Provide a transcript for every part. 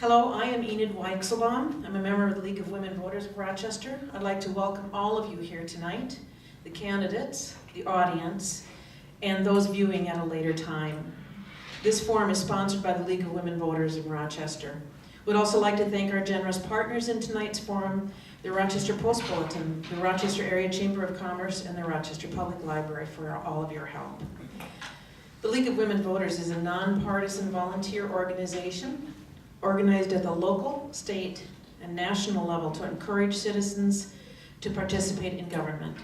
Hello, I am Enid Weichselbaum. I'm a member of the League of Women Voters of Rochester. I'd like to welcome all of you here tonight, the candidates, the audience, and those viewing at a later time. This forum is sponsored by the League of Women Voters in Rochester. We'd also like to thank our generous partners in tonight's forum, the Rochester Postbulletin, the Rochester Area Chamber of Commerce, and the Rochester Public Library for all of your help. The League of Women Voters is a nonpartisan volunteer organization organized at the local, state, and national level to encourage citizens to participate in government.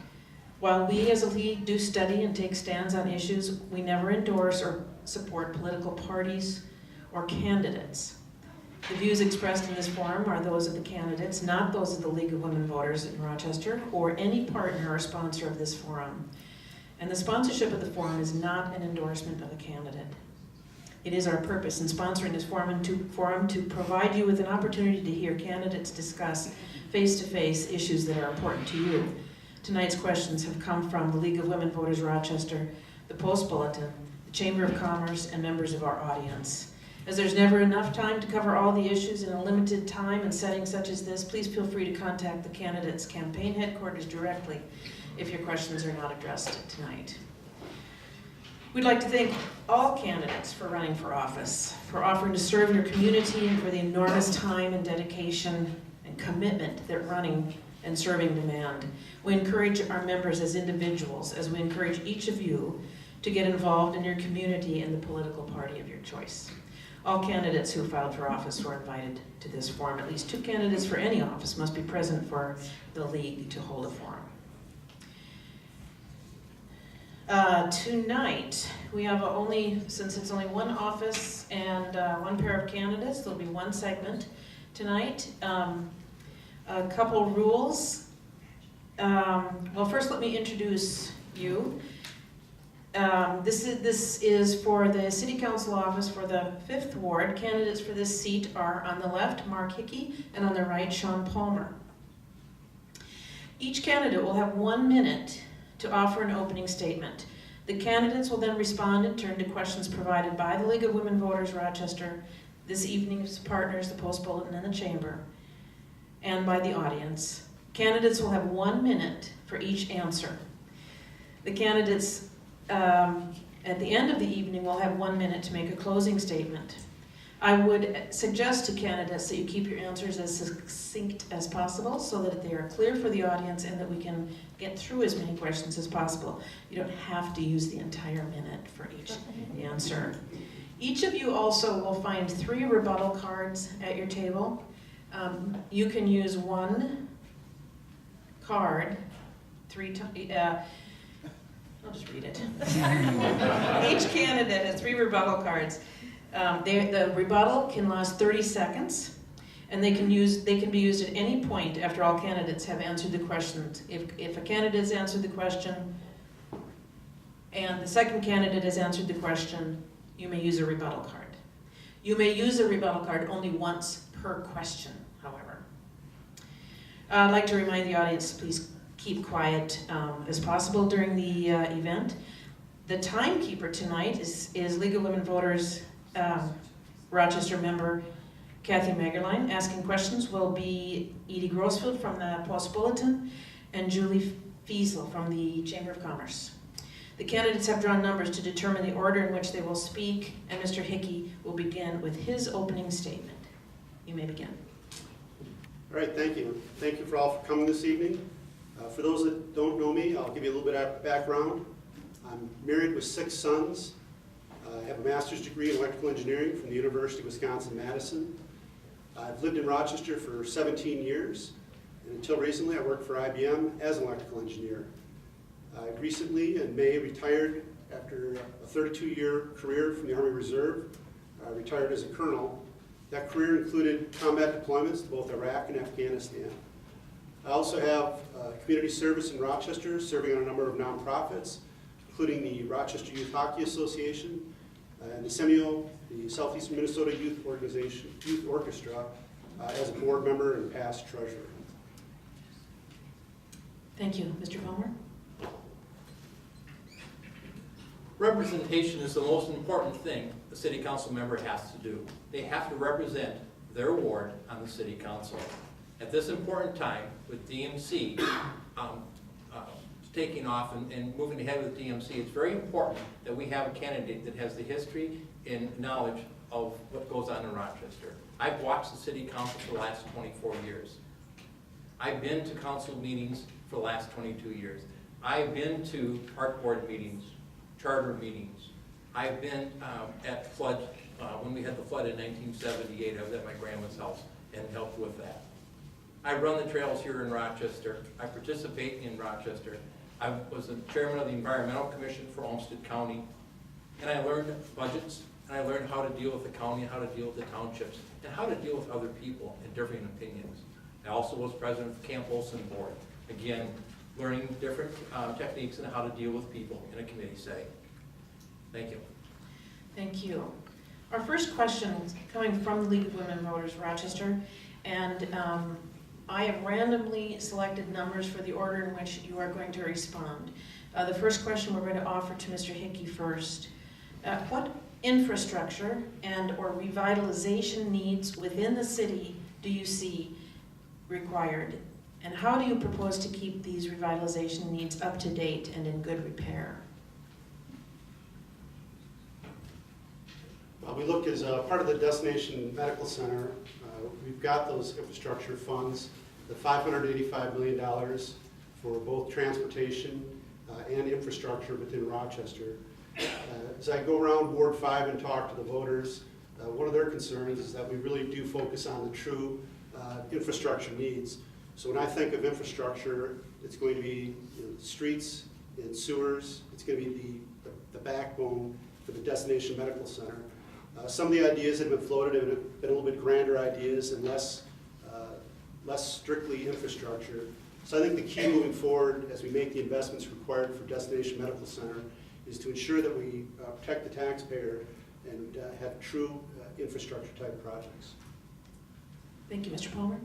While we as a league do study and take stands on issues, we never endorse or support political parties or candidates. The views expressed in this forum are those of the candidates, not those of the League of Women Voters in Rochester or any partner or sponsor of this forum. And the sponsorship of the forum is not an endorsement of a candidate. It is our purpose in sponsoring this forum to provide you with an opportunity to hear candidates discuss face-to-face issues that are important to you. Tonight's questions have come from the League of Women Voters Rochester, the Postbulletin, the Chamber of Commerce, and members of our audience. As there's never enough time to cover all the issues in a limited time and setting such as this, please feel free to contact the candidates' campaign headquarters directly if your questions are not addressed tonight. We'd like to thank all candidates for running for office, for offering to serve your community, and for the enormous time and dedication and commitment that running and serving demand. We encourage our members as individuals, as we encourage each of you to get involved in your community and the political party of your choice. All candidates who filed for office were invited to this forum. At least 2 candidates for any office must be present for the league to hold a forum. Tonight, we have since it's only one office and one pair of candidates, there'll be one segment tonight. A couple rules. Well, first let me introduce you. This is for the City Council office for the 5th Ward. Candidates for this seat are on the left, Mark Hickey, and on the right, Sean Palmer. Each candidate will have 1 minute to offer an opening statement. The candidates will then respond in turn to questions provided by the League of Women Voters Rochester, this evening's partners, the Postbulletin and the Chamber, and by the audience. Candidates will have 1 minute for each answer. The candidates at the end of the evening will have 1 minute to make a closing statement. I would suggest to candidates that you keep your answers as succinct as possible so that they are clear for the audience and that we can get through as many questions as possible. You don't have to use the entire minute for each answer. Each of you also will find 3 rebuttal cards at your table. You can use 1 card 3 times. I'll just read it. Each candidate has 3 rebuttal cards. The rebuttal can last 30 seconds, and they can be used at any point after all candidates have answered the questions. If a candidate has answered the question, and the second candidate has answered the question, you may use a rebuttal card. You may use a rebuttal card only once per question, however. I'd like to remind the audience to please keep quiet as possible during the event. The timekeeper tonight is League of Women Voters Rochester member Kathy Magerline. Asking questions will be Edie Grossfield from the Postbulletin and Julie Fiesel from the Chamber of Commerce. The candidates have drawn numbers to determine the order in which they will speak, and Mr. Hickey will begin with his opening statement. You may begin. All right, thank you. Thank you for all for coming this evening. For those that don't know me, I'll give you a little bit of background. I'm married with 6 sons. I have a master's degree in electrical engineering from the University of Wisconsin-Madison. I've lived in Rochester for 17 years, and until recently I worked for IBM as an electrical engineer. I recently, in May, retired after a 32-year career from the Army Reserve. I retired as a colonel. That career included combat deployments to both Iraq and Afghanistan. I also have community service in Rochester, serving on a number of nonprofits, including the Rochester Youth Hockey Association, and the SEMIO, the Southeastern Minnesota Youth Orchestra, as a board member and past treasurer. Thank you. Mr. Palmer? Representation is the most important thing a city council member has to do. They have to represent their ward on the city council. At this important time with DMC taking off and moving ahead with DMC, it's very important that we have a candidate that has the history and knowledge of what goes on in Rochester. I've watched the city council for the last 24 years. I've been to council meetings for the last 22 years. I've been to park board meetings, charter meetings. I've been at flood, when we had the flood in 1978, I was at my grandma's house and helped with that. I run the trails here in Rochester. I participate in Rochester. I was the chairman of the Environmental Commission for Olmsted County, and I learned budgets, and I learned how to deal with the county, how to deal with the townships, and how to deal with other people and differing opinions. I also was president of the Camp Olson Board. Again, learning different techniques and how to deal with people in a committee setting. Thank you. Thank you. Our first question is coming from the League of Women Voters Rochester, and I have randomly selected numbers for the order in which you are going to respond. The first question we're going to offer to Mr. Hickey first. What infrastructure and or revitalization needs within the city do you see required? And how do you propose to keep these revitalization needs up to date and in good repair? We look as part of the Destination Medical Center. We've got those infrastructure funds, the $585 million for both transportation and infrastructure within Rochester. As I go around Ward 5 and talk to the voters, one of their concerns is that we really do focus on the true infrastructure needs. So when I think of infrastructure, it's going to be streets and sewers. It's going to be the backbone for the Destination Medical Center. Some of the ideas that have been floated have been a little bit grander ideas and less strictly infrastructure. So I think the key moving forward as we make the investments required for Destination Medical Center is to ensure that we protect the taxpayer and have true infrastructure type projects. Thank you, Mr. Palmer.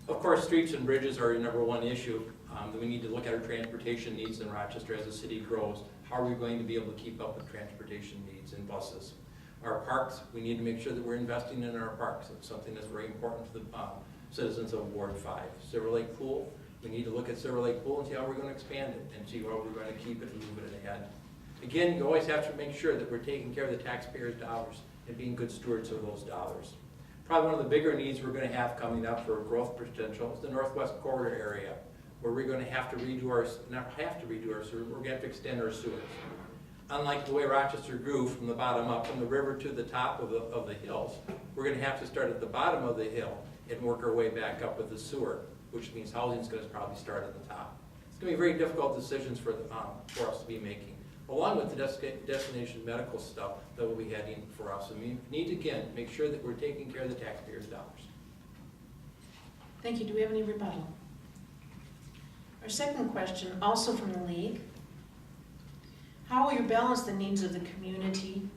Of course, streets and bridges are your #1 issue. That we need to look at our transportation needs in Rochester as the city grows. How are we going to be able to keep up with transportation needs and buses? Our parks, we need to make sure that we're investing in our parks. It's something that's very important to the citizens of Ward 5. Silverlake Pool, we need to look at Silverlake Pool and see how we're going to expand it and see where we're going to keep it and move it ahead. Again, you always have to make sure that we're taking care of the taxpayers' dollars and being good stewards of those dollars. Probably one of the bigger needs we're going to have coming up for growth potential is the Northwest Corridor area, where we're going to have to redo our, not have to redo our sewer, we're going to have to extend our sewers. Unlike the way Rochester grew from the bottom up, from the river to the top of the hills, we're going to have to start at the bottom of the hill and work our way back up with the sewer, which means housing is going to probably start at the top. It's going to be very difficult decisions for us to be making, along with the destination medical stuff that will be heading for us. And we need to, again, make sure that we're taking care of the taxpayers' dollars. Thank you. Do we have any rebuttal? Our second question, also from the League. How will you balance the needs of the community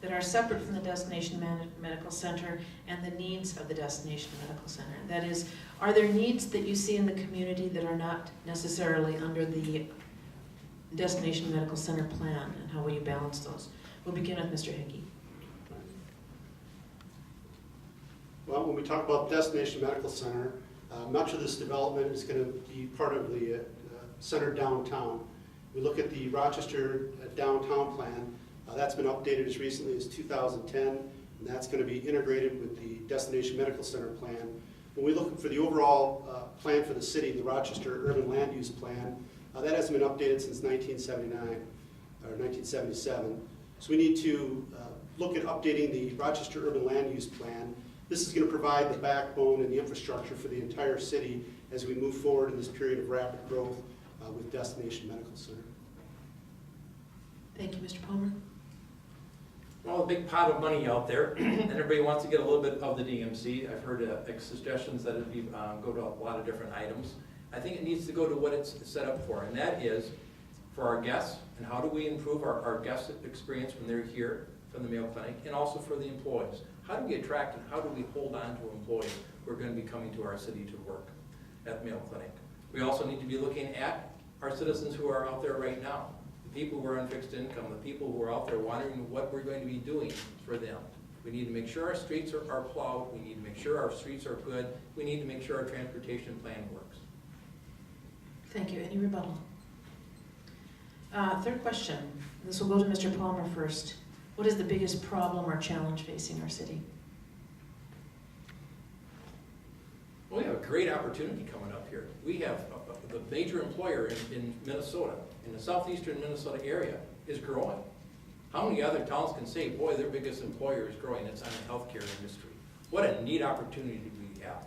that are separate from the Destination Medical Center and the needs of the Destination Medical Center? That is, are there needs that you see in the community that are not necessarily under the Destination Medical Center plan, and how will you balance those? We'll begin with Mr. Hickey. Well, when we talk about Destination Medical Center, much of this development is going to be part of the center downtown. We look at the Rochester downtown plan. That's been updated as recently as 2010, and that's going to be integrated with the Destination Medical Center plan. When we look for the overall plan for the city, the Rochester Urban Land Use Plan, that hasn't been updated since 1979 or 1977. So we need to look at updating the Rochester Urban Land Use Plan. This is going to provide the backbone and the infrastructure for the entire city as we move forward in this period of rapid growth with Destination Medical Center. Thank you, Mr. Palmer. Well, a big pot of money out there, and everybody wants to get a little bit of the DMC. I've heard suggestions that it go to a lot of different items. I think it needs to go to what it's set up for, and that is for our guests, and how do we improve our guest experience when they're here from the Mayo Clinic, and also for the employees. How do we attract and how do we hold on to employees who are going to be coming to our city to work at Mayo Clinic? We also need to be looking at our citizens who are out there right now, the people who are on fixed income, the people who are out there wondering what we're going to be doing for them. We need to make sure our streets are plowed, we need to make sure our streets are good, we need to make sure our transportation plan works. Thank you. Any rebuttal? Third question. This will go to Mr. Palmer first. What is the biggest problem or challenge facing our city? Well, we have a great opportunity coming up here. We have the major employer in Minnesota, in the southeastern Minnesota area, is growing. How many other towns can say, boy, their biggest employer is growing? It's on the healthcare industry. What a neat opportunity we have.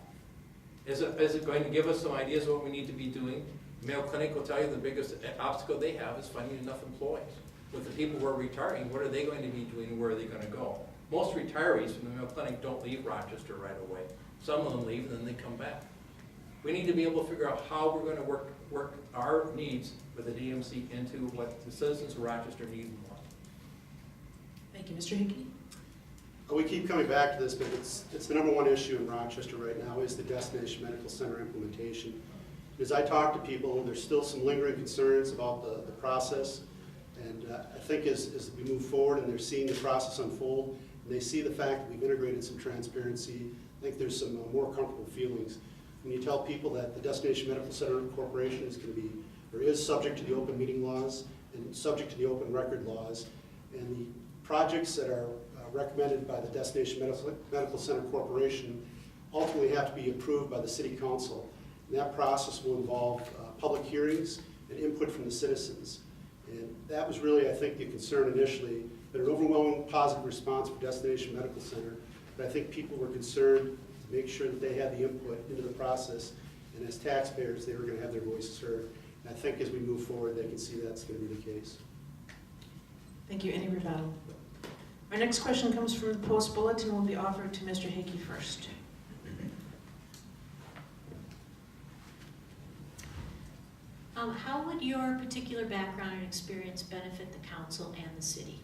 Is it going to give us some ideas of what we need to be doing? Mayo Clinic will tell you the biggest obstacle they have is finding enough employees. With the people who are retiring, what are they going to be doing? Where are they going to go? Most retirees from the Mayo Clinic don't leave Rochester right away. Some of them leave and then they come back. We need to be able to figure out how we're going to work our needs with the DMC into what the citizens of Rochester need and want. Thank you. Mr. Hickey? We keep coming back to this, but it's the number one issue in Rochester right now is the Destination Medical Center implementation. As I talk to people, there's still some lingering concerns about the process. And I think as we move forward and they're seeing the process unfold, and they see the fact that we've integrated some transparency, I think there's some more comfortable feelings. When you tell people that the Destination Medical Center Corporation is going to be, or is subject to the open meeting laws and subject to the open record laws, and the projects that are recommended by the Destination Medical Center Corporation ultimately have to be approved by the City Council. And that process will involve public hearings and input from the citizens. And that was really, I think, the concern initially, but an overwhelming positive response for Destination Medical Center. But I think people were concerned to make sure that they had the input into the process, and as taxpayers, they were going to have their voices heard. And I think as we move forward, they can see that's going to be the case. Thank you. Any rebuttal? Our next question comes from the Postbulletin and will be offered to Mr. Hickey first. How would your particular background and experience benefit the council and the city?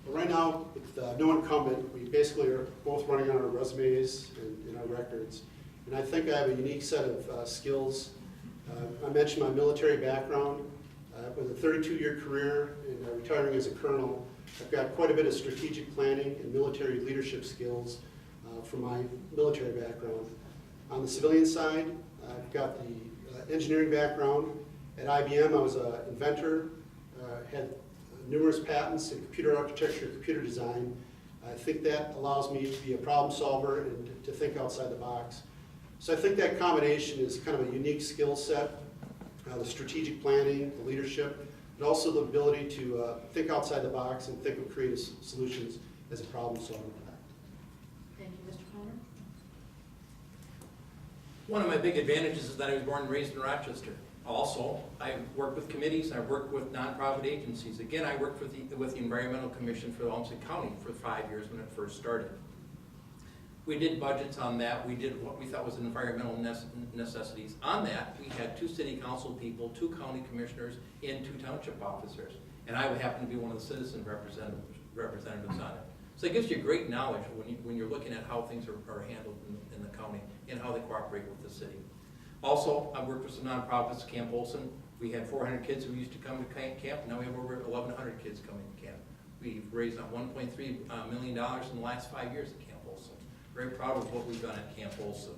Well, right now, with no incumbent, we basically are both running on our resumes and our records. And I think I have a unique set of skills. I mentioned my military background. With a 32-year career and retiring as a colonel, I've got quite a bit of strategic planning and military leadership skills from my military background. On the civilian side, I've got the engineering background. At IBM, I was an inventor, had numerous patents in computer architecture, computer design. I think that allows me to be a problem solver and to think outside the box. So I think that combination is kind of a unique skill set, the strategic planning, the leadership, but also the ability to think outside the box and think of creative solutions as a problem solver. Thank you. Mr. Palmer? One of my big advantages is that I was born and raised in Rochester. Also, I work with committees, I work with nonprofit agencies. Again, I worked with the Environmental Commission for Olmsted County for 5 years when it first started. We did budgets on that. We did what we thought was environmental necessities. On that, we had 2 city council people, 2 county commissioners, and 2 township officers. And I would happen to be one of the citizen representatives on it. So it gives you great knowledge when you're looking at how things are handled in the county and how they cooperate with the city. Also, I've worked with some nonprofits, Camp Olson. We had 400 kids who used to come to camp. Now we have over 1,100 kids coming to camp. We've raised $1.3 million in the last 5 years at Camp Olson. Very proud of what we've done at Camp Olson.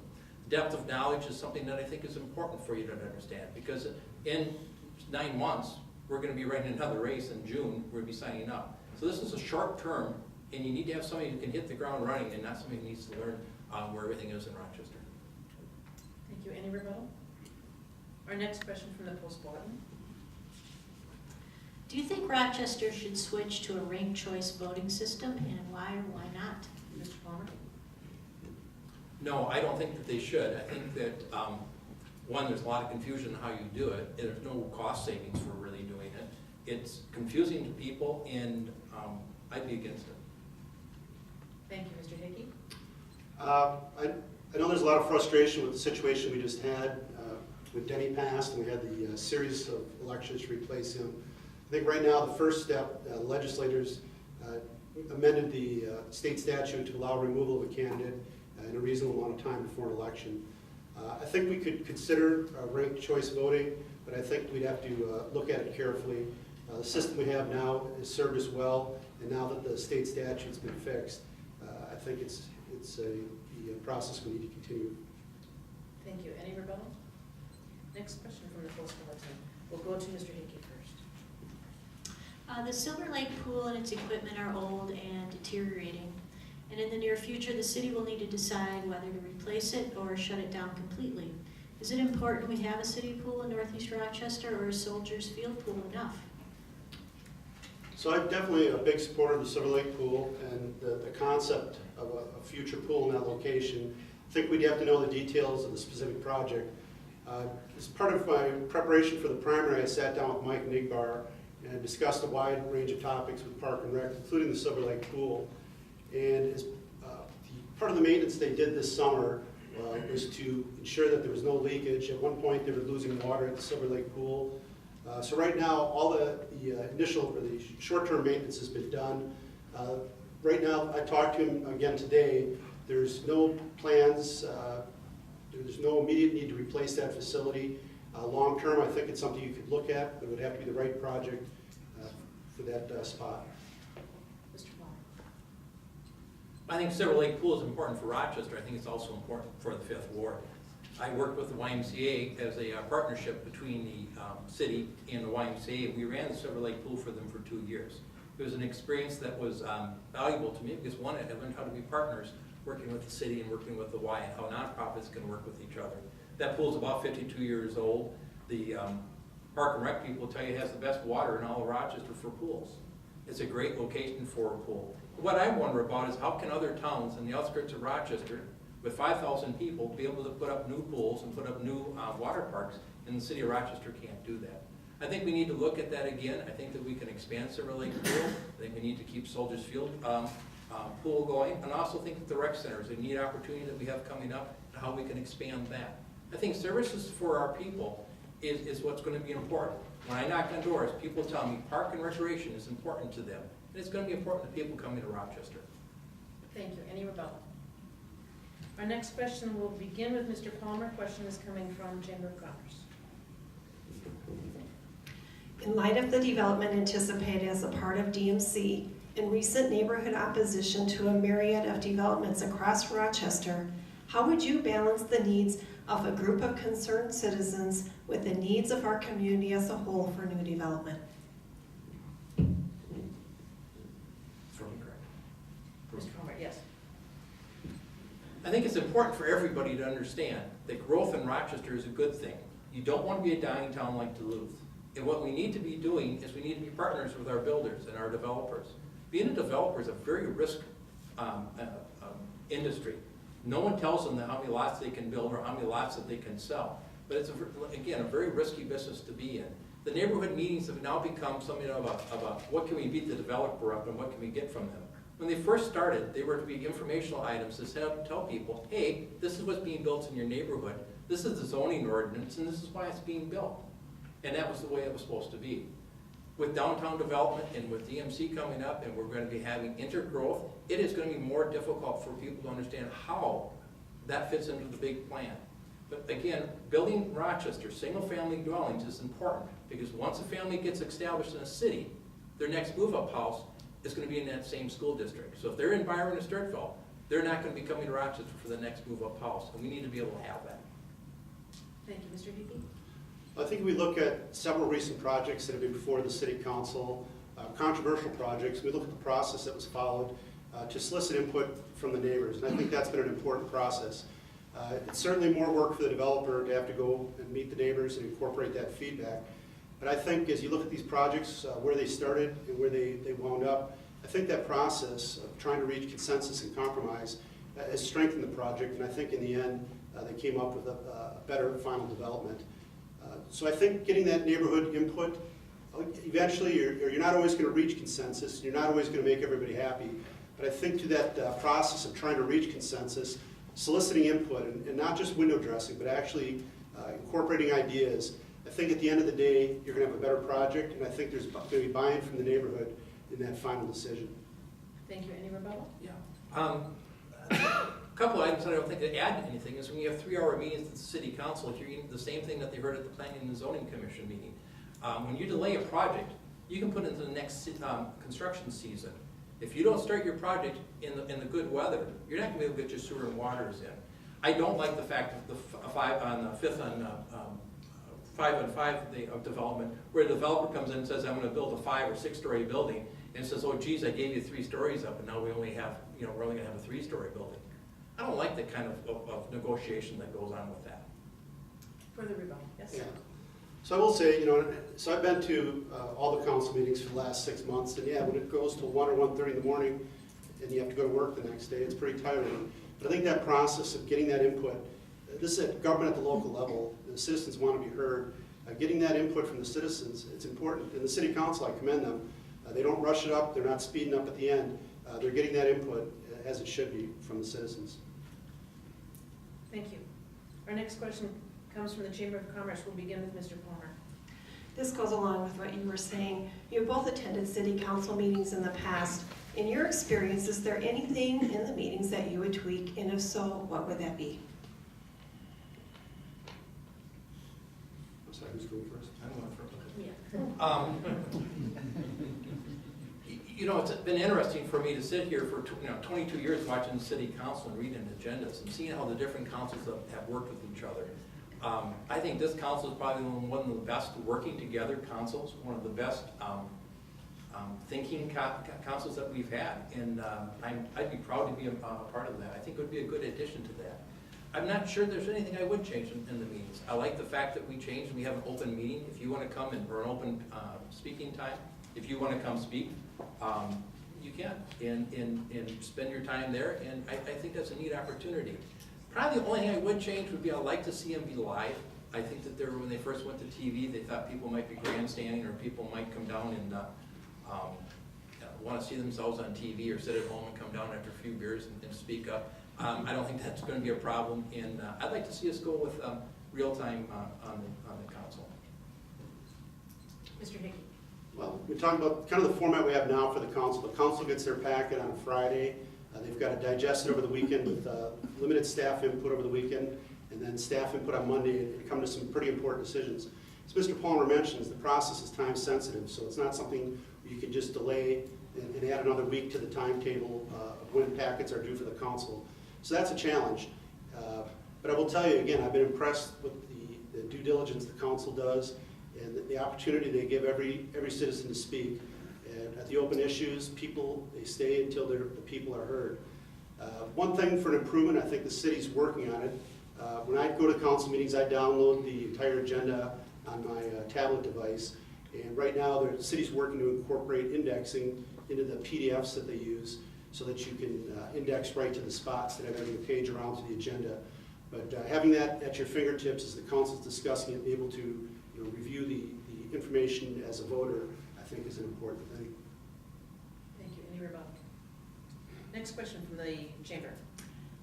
Depth of knowledge is something that I think is important for you to understand, because in 9 months, we're going to be running another race in June. We'll be signing up. So this is a short term, and you need to have somebody who can hit the ground running and not somebody who needs to learn where everything is in Rochester. Thank you. Any rebuttal? Our next question from the Postbulletin. Do you think Rochester should switch to a ranked choice voting system, and why or why not? Mr. Palmer? No, I don't think that they should. I think that, one, there's a lot of confusion in how you do it. There's no cost savings for really doing it. It's confusing to people, and I'd be against it. Thank you. Mr. Hickey? I know there's a lot of frustration with the situation we just had with Denny passed, and we had the series of elections to replace him. I think right now the first step, legislators amended the state statute to allow removal of a candidate in a reasonable amount of time before an election. I think we could consider ranked choice voting, but I think we'd have to look at it carefully. The system we have now has served us well, and now that the state statute's been fixed, I think it's a process we need to continue. Thank you. Any rebuttal? Next question from the Postbulletin. We'll go to Mr. Hickey first. The Silverlake Pool and its equipment are old and deteriorating, and in the near future, the city will need to decide whether to replace it or shut it down completely. Is it important we have a city pool in Northeast Rochester, or is Soldiers Field Pool enough? So I'm definitely a big supporter of the Silverlake Pool and the concept of a future pool in that location. I think we'd have to know the details of the specific project. As part of my preparation for the primary, I sat down with Mike Nigbar and discussed a wide range of topics with Park and Rec, including the Silverlake Pool. And as part of the maintenance they did this summer was to ensure that there was no leakage. At one point, they were losing water at the Silverlake Pool. So right now, all the initial or the short-term maintenance has been done. Right now, I talked to him again today. There's no plans. There's no immediate need to replace that facility. Long-term, I think it's something you could look at. It would have to be the right project for that spot. Mr. Palmer. I think Silverlake Pool is important for Rochester. I think it's also important for the 5th Ward. I worked with the YMCA as a partnership between the city and the YMCA. We ran the Silverlake Pool for them for 2 years. It was an experience that was valuable to me because, one, I learned how to be partners working with the city and working with the Y and how nonprofits can work with each other. That pool's about 52 years old. The Park and Rec people tell you it has the best water in all of Rochester for pools. It's a great location for a pool. What I wonder about is how can other towns in the outskirts of Rochester with 5,000 people be able to put up new pools and put up new water parks, and the city of Rochester can't do that. I think we need to look at that again. I think that we can expand Silverlake Pool. I think we need to keep Soldiers Field Pool going, and I also think that the rec center is a neat opportunity that we have coming up and how we can expand that. I think services for our people is what's going to be important. When I knock on doors, people tell me park and recreation is important to them, and it's going to be important to people coming to Rochester. Thank you. Any rebuttal? Our next question will begin with Mr. Palmer. Question is coming from Chamber of Commerce. In light of the development anticipated as a part of DMC and recent neighborhood opposition to a myriad of developments across Rochester, how would you balance the needs of a group of concerned citizens with the needs of our community as a whole for new development? Mr. Palmer, yes. I think it's important for everybody to understand that growth in Rochester is a good thing. You don't want to be a dying town like Duluth. And what we need to be doing is we need to be partners with our builders and our developers. Being a developer is a very risk industry. No one tells them that how many lots they can build or how many lots that they can sell. But it's, again, a very risky business to be in. The neighborhood meetings have now become something of a what can we beat the developer up and what can we get from them. When they first started, they were to be informational items to tell people, hey, this is what's being built in your neighborhood, this is the zoning ordinance, and this is why it's being built. And that was the way it was supposed to be. With downtown development and with DMC coming up, and we're going to be having intergrowth, it is going to be more difficult for people to understand how that fits into the big plan. But again, building Rochester, single-family dwellings is important because once a family gets established in a city, their next move-up house is going to be in that same school district. So if they're in Byron or Sturtville, they're not going to be coming to Rochester for the next move-up house, and we need to be able to have that. Thank you. Mr. Hickey? I think we look at several recent projects that have been before the City Council, controversial projects. We look at the process that was followed to solicit input from the neighbors, and I think that's been an important process. It's certainly more work for the developer to have to go and meet the neighbors and incorporate that feedback. But I think as you look at these projects, where they started and where they wound up, I think that process of trying to reach consensus and compromise has strengthened the project, and I think in the end they came up with a better final development. So I think getting that neighborhood input, eventually you're not always going to reach consensus, you're not always going to make everybody happy, but I think through that process of trying to reach consensus, soliciting input, and not just window dressing, but actually incorporating ideas, I think at the end of the day, you're going to have a better project, and I think there's going to be buy-in from the neighborhood in that final decision. Thank you. Any rebuttal? Yeah. A couple of items that I don't think that add anything is when you have 3-hour meetings at the City Council, hearing the same thing that they heard at the Planning and Zoning Commission meeting. When you delay a project, you can put into the next construction season. If you don't start your project in the good weather, you're not gonna be able to get your sewer and waters in. I don't like the fact that the 5 on 5 the development, where the developer comes in and says, I'm gonna build a 5 or 6 story building, and says, oh geez, I gave you 3 stories up, and now we only have, we're only gonna have a 3-story building. I don't like the kind of negotiation that goes on with that. Further rebuttal, yes? Yeah. So I will say, so I've been to all the council meetings for the last 6 months, and yeah, when it goes to 1 or 1:30 in the morning, and you have to go to work the next day, it's pretty tiring. But I think that process of getting that input, this is at government at the local level, the citizens want to be heard. Getting that input from the citizens, it's important. And the city council, I commend them. They don't rush it up, they're not speeding up at the end. They're getting that input, as it should be, from the citizens. Thank you. Our next question comes from the Chamber of Commerce. We'll begin with Mr. Palmer. This goes along with what you were saying. You both attended city council meetings in the past. In your experience, is there anything in the meetings that you would tweak, and if so, what would that be? I'm sorry, who's going first? I don't want to. Yeah. It's been interesting for me to sit here for 22 years watching the city council and reading agendas and seeing how the different councils have worked with each other. I think this council is probably one of the best working together councils, one of the best thinking councils that we've had, and I'd be proud to be a part of that. I think it would be a good addition to that. I'm not sure there's anything I would change in the meetings. I like the fact that we changed, we have an open meeting. If you want to come or an open speaking time, if you want to come speak, you can, and spend your time there, and I think that's a neat opportunity. Probably the only thing I would change would be I'd like to see them be live. I think that when they first went to TV, they thought people might be grandstanding, or people might come down and want to see themselves on TV, or sit at home and come down after a few beers and speak up. I don't think that's going to be a problem, and I'd like to see us go with real time on the council. Mr. Hickey. Well, we talked about kind of the format we have now for the council. The council gets their packet on Friday. They've got to digest it over the weekend with limited staff input over the weekend, and then staff input on Monday, and come to some pretty important decisions. As Mr. Palmer mentions, the process is time sensitive, so it's not something you can just delay and add another week to the timetable of when packets are due for the council. So that's a challenge. But I will tell you again, I've been impressed with the due diligence the council does, and the opportunity they give every citizen to speak. And at the open issues, they stay until the people are heard. One thing for an improvement, I think the city's working on it. When I go to council meetings, I download the entire agenda on my tablet device. And right now, the city's working to incorporate indexing into the PDFs that they use, so that you can index right to the spots that have every page around to the agenda. But having that at your fingertips as the council's discussing it, and able to review the information as a voter, I think is an important thing. Thank you. Any rebuttal? Next question from the chamber.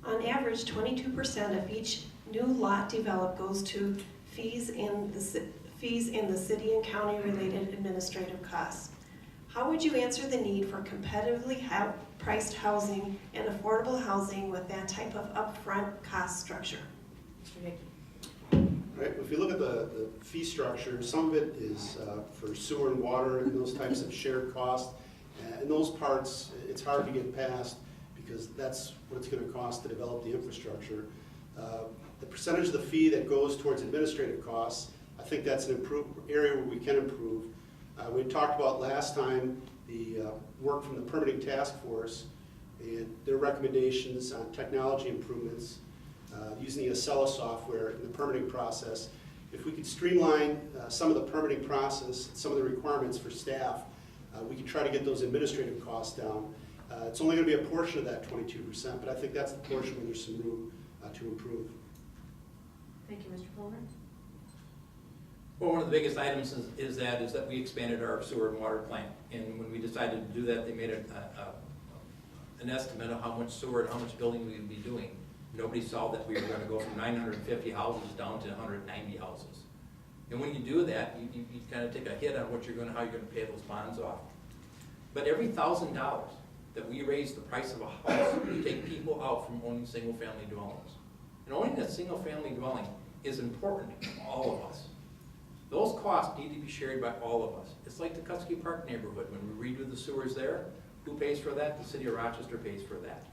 On average, 22% of each new lot developed goes to fees in the city and county related administrative costs. How would you answer the need for competitively priced housing and affordable housing with that type of upfront cost structure? Mr. Hickey. Right, if you look at the fee structure, some of it is for sewer and water and those types of shared costs. And those parts, it's hard to get past because that's what it's going to cost to develop the infrastructure. The percentage of the fee that goes towards administrative costs, I think that's an area where we can improve. We talked about last time the work from the permitting task force and their recommendations on technology improvements using the Acela software in the permitting process. If we could streamline some of the permitting process, some of the requirements for staff, we could try to get those administrative costs down. It's only going to be a portion of that 22%, but I think that's the portion where there's some room to improve. Thank you, Mr. Palmer. Well, one of the biggest items is that we expanded our sewer and water plant, and when we decided to do that, they made an estimate of how much sewer and how much building we would be doing. Nobody saw that we were going to go from 950 houses down to 190 houses. And when you do that, you kind of take a hit on how you're going to pay those bonds off. But every $1,000 that we raise the price of a house, we take people out from owning single-family dwellings. And owning a single-family dwelling is important to all of us. Those costs need to be shared by all of us. It's like the Kutzke Park neighborhood. When we redo the sewers there, who pays for that? The city of Rochester pays for that.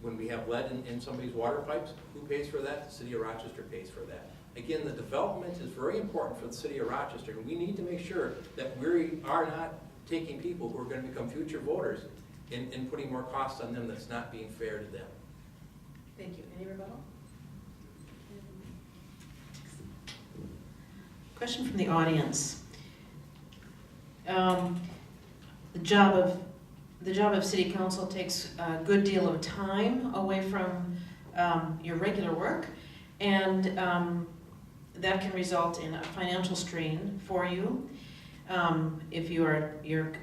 When we have lead in somebody's water pipes, who pays for that? The city of Rochester pays for that. Again, the development is very important for the city of Rochester, and we need to make sure that we are not taking people who are going to become future voters and putting more costs on them that's not being fair to them. Thank you. Any rebuttal? Question from the audience. The job of city council takes a good deal of time away from your regular work, and that can result in a financial strain for you if your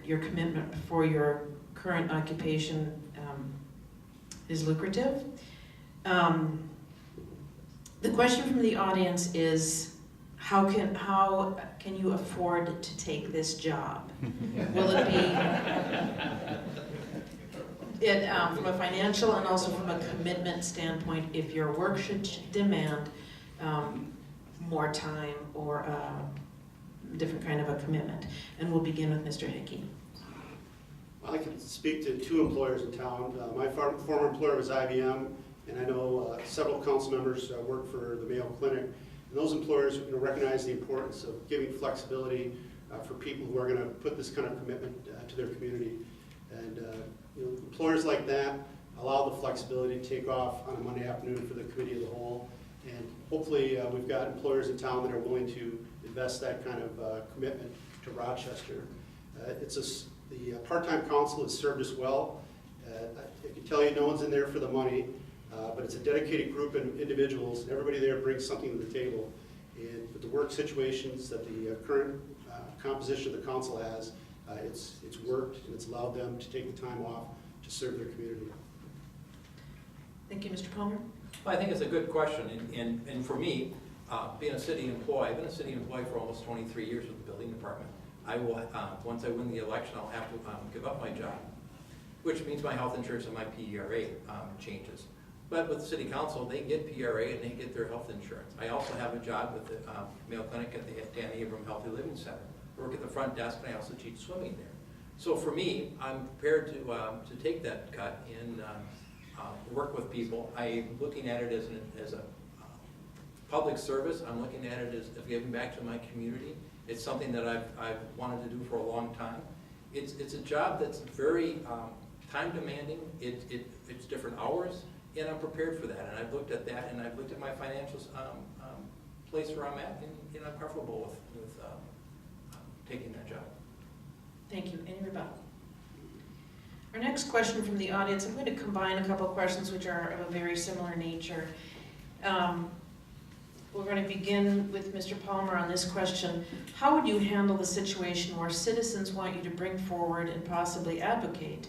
commitment for your current occupation is lucrative. The question from the audience is, how can you afford to take this job? Will it be from a financial and also from a commitment standpoint, if your work should demand more time or a different kind of a commitment? And we'll begin with Mr. Hickey. I can speak to two employers in town. My former employer was IBM, and I know several council members work for the Mayo Clinic. And those employers recognize the importance of giving flexibility for people who are going to put this kind of commitment to their community. And employers like that allow the flexibility to take off on a Monday afternoon for the committee of the whole. And hopefully we've got employers in town that are willing to invest that kind of commitment to Rochester. The part-time council has served us well. I can tell you no one's in there for the money. But it's a dedicated group of individuals, and everybody there brings something to the table. And with the work situations that the current composition of the council has, it's worked, and it's allowed them to take the time off to serve their community. Thank you, Mr. Palmer. Well, I think it's a good question, and for me, being a city employee, I've been a city employee for almost 23 years with the building department. I will, once I win the election, I'll have to give up my job, which means my health insurance and my PERA changes. But with the city council, they get PRA and they get their health insurance. I also have a job with the Mayo Clinic at the Dan Abram Healthy Living Center. I work at the front desk, and I also teach swimming there. So for me, I'm prepared to take that cut and work with people. I'm looking at it as a public service. I'm looking at it as giving back to my community. It's something that I've wanted to do for a long time. It's a job that's very time demanding. It's different hours. And I'm prepared for that, and I've looked at that, and I've looked at my financial place where I'm at, and I'm comfortable with taking that job. Thank you. Any rebuttal? Our next question from the audience, I'm going to combine a couple of questions which are of a very similar nature. We're going to begin with Mr. Palmer on this question. How would you handle the situation where citizens want you to bring forward and possibly advocate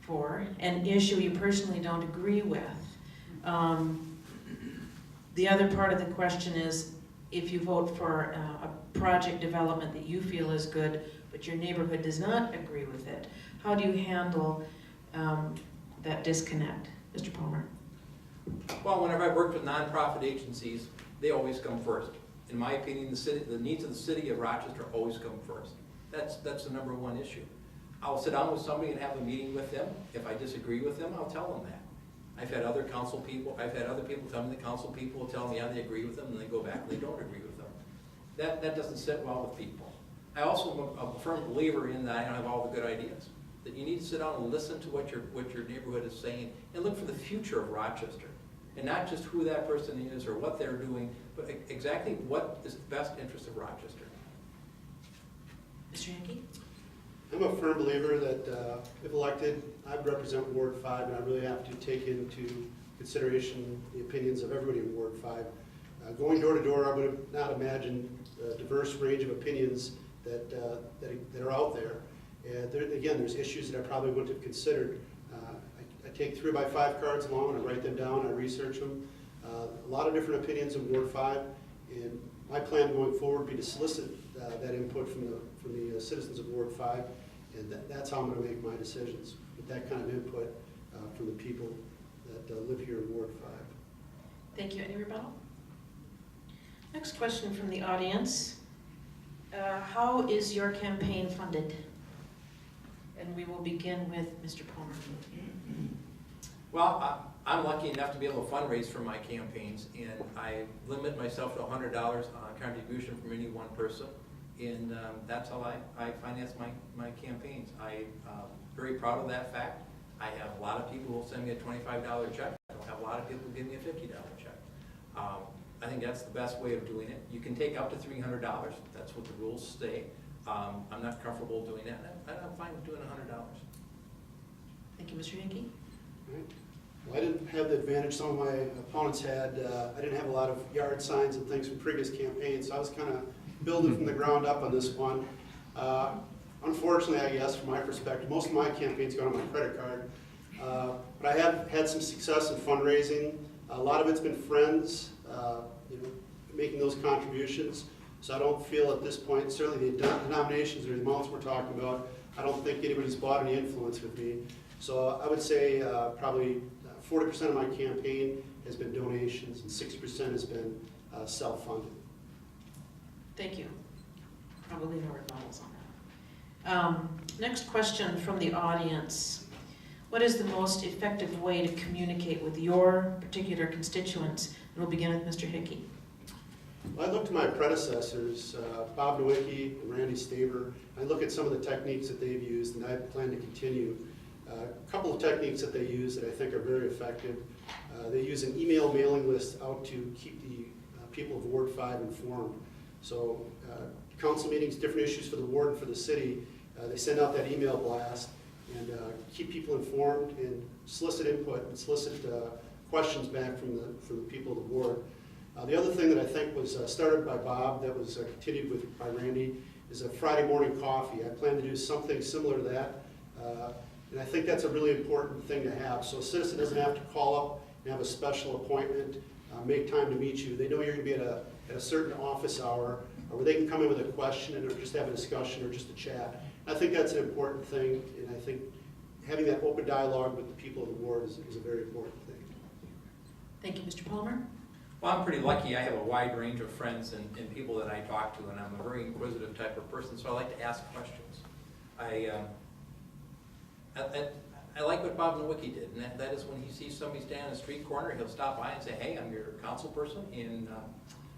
for an issue you personally don't agree with? The other part of the question is, if you vote for a project development that you feel is good, but your neighborhood does not agree with it, how do you handle that disconnect? Mr. Palmer. Well, whenever I've worked with nonprofit agencies, they always come first. In my opinion, the needs of the city of Rochester always come first. That's the number one issue. I'll sit down with somebody and have a meeting with them. If I disagree with them, I'll tell them that. I've had other people tell me the council people will tell me, yeah, they agree with them, and they go back and they don't agree with them. That doesn't sit well with people. I also am a firm believer in that I don't have all the good ideas. That you need to sit down and listen to what your neighborhood is saying and look for the future of Rochester. And not just who that person is or what they're doing, but exactly what is the best interest of Rochester. Mr. Hickey? I'm a firm believer that if elected, I represent Ward 5, and I really have to take into consideration the opinions of everybody in Ward 5. Going door to door, I would have not imagined a diverse range of opinions that are out there. And again, there's issues that I probably wouldn't have considered. I take 3x5 cards along, and I write them down, I research them. A lot of different opinions in Ward 5, and my plan going forward would be to solicit that input from the citizens of Ward 5, and that's how I'm going to make my decisions, with that kind of input from the people that live here in Ward 5. Thank you. Any rebuttal? Next question from the audience. How is your campaign funded? And we will begin with Mr. Palmer. Well, I'm lucky enough to be able to fundraise for my campaigns, and I limit myself to $100 contribution from any one person, and that's how I finance my campaigns. I'm very proud of that fact. I have a lot of people who will send me a $25 check. I don't have a lot of people who give me a $50 check. I think that's the best way of doing it. You can take up to $300. That's what the rules say. I'm not comfortable doing that, and I'm fine with doing $100. Thank you, Mr. Hickey. Right. Well, I didn't have the advantage some of my opponents had. I didn't have a lot of yard signs and things from previous campaigns, so I was kind of building from the ground up on this one. Unfortunately, I guess, from my perspective, most of my campaigns go on my credit card. But I have had some success in fundraising. A lot of it's been friends, making those contributions. So I don't feel at this point, certainly the denominations or the amounts we're talking about, I don't think anybody's bought any influence with me. So I would say probably 40% of my campaign has been donations and 60% has been self-funded. Thank you. Probably no rebuttals on that. Next question from the audience. What is the most effective way to communicate with your particular constituents? And we'll begin with Mr. Hickey. Well, I look to my predecessors, Bob Nowicki and Randy Staver. I look at some of the techniques that they've used, and I plan to continue. A couple of techniques that they use that I think are very effective. They use an email mailing list out to keep the people of Ward 5 informed. So council meetings, different issues for the ward and for the city, they send out that email blast and keep people informed and solicit input and solicit questions back from the people of the ward. The other thing that I think was started by Bob that was continued by Randy is a Friday morning coffee. I plan to do something similar to that. And I think that's a really important thing to have. So a citizen doesn't have to call up and have a special appointment, make time to meet you. They know you're going to be at a certain office hour, or where they can come in with a question and or just have a discussion or just a chat. I think that's an important thing, and I think having that open dialogue with the people of the ward is a very important thing. Thank you, Mr. Palmer. Well, I'm pretty lucky. I have a wide range of friends and people that I talk to, and I'm a very inquisitive type of person, so I like to ask questions. I like what Bob Nowicki did, and that is when he sees somebody standing on the street corner, he'll stop by and say, hey, I'm your council person, and